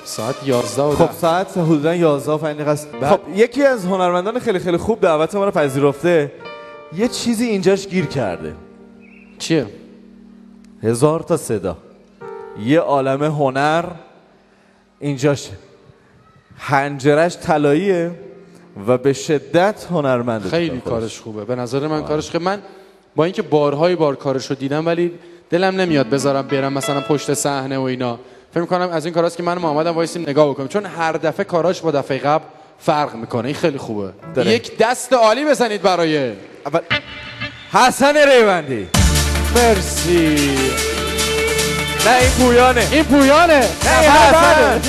ساعت 11 و خب ساعت حدودا 11 و 5 دقیقه است. خب یکی از هنرمندان خیلی خیلی خوب دعوت ما رو پذیرفته. یه چیزی اینجاش گیر کرده. چیه؟ 1000 تا صدا، یه عالمه هنر اینجاشه. حنجرش طلاییه و به شدت هنرمنده. خیلی کارش خوبه به نظر من. کارش خوبه. من با اینکه بارهای بار کارش رو دیدم ولی دلم نمیاد بذارم برم مثلا پشت صحنه و اینا. فکر می‌کنم از این کاراست که من و محمد هم وایسیم نگاه بکنیم، چون هر دفعه کاراش با دفعه قبل فرق میکنه. این خیلی خوبه. یک دست عالی بزنید برای حسن ریوندی. مرسی. نه این پویانه. این پویانه. نه حسنه.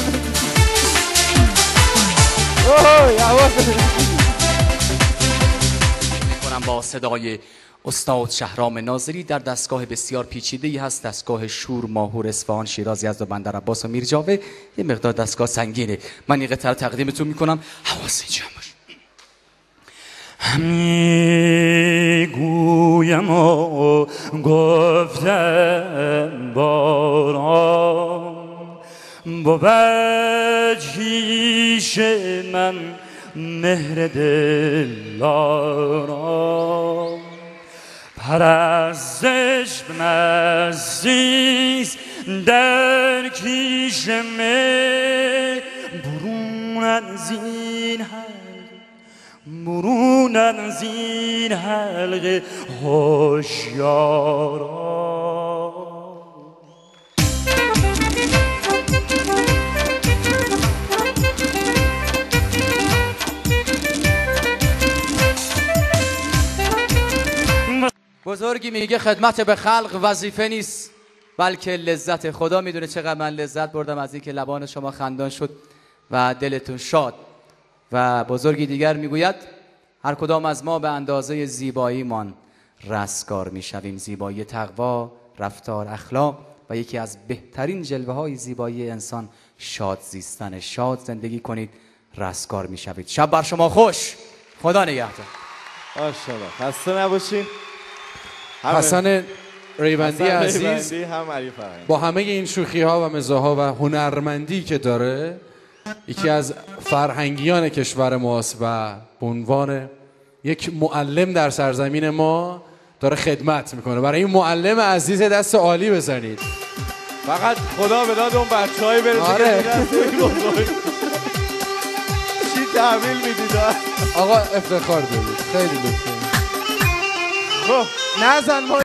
میکنم با صدای استاد شهرام ناظری در دستگاه بسیار پیچیده‌ای هست، دستگاه شور، ماهور، اصفهان، شیراز، یزد و بندر عباس و میرجاوه. یه مقدار دستگاه سنگینه. من این قطعه رو تقدیمتون میکنم. حواست جمع باشه. میگویم و گفتم باران بود پیش من مهر دلاران پرستش مسیز در کیش می برون از این برون از این حلقه هوشیاران. بزرگی میگه خدمت به خلق وظیفه نیست بلکه لذت. خدا میدونه چقدر من لذت بردم از اینکه لبان شما خندان شد و دلتون شاد. و بزرگی دیگر میگوید هر کدام از ما به اندازه زیباییمان رستگار میشویم. زیبایی تقوا، رفتار، اخلاق و یکی از بهترین جلوه های زیبایی انسان شاد زیستن. شاد زندگی کنید، رستگار میشوید. شب بر شما خوش. خدا نگهدار. ماشاءالله. خسته نباشین. حسن ریوندی عزیز هم علی فرهنگ با همه این شوخی ها و مزاحا و هنرمندی که داره یکی از فرهنگیان کشور ماست و به عنوان یک معلم در سرزمین ما داره خدمت میکنه. برای این معلم عزیز دست عالی بزنید. فقط خدا به داد اون بچه‌های برسه. آره. چی تحویل میدید آقا افتخار دارید. خیلی لطفا. خب نزن ما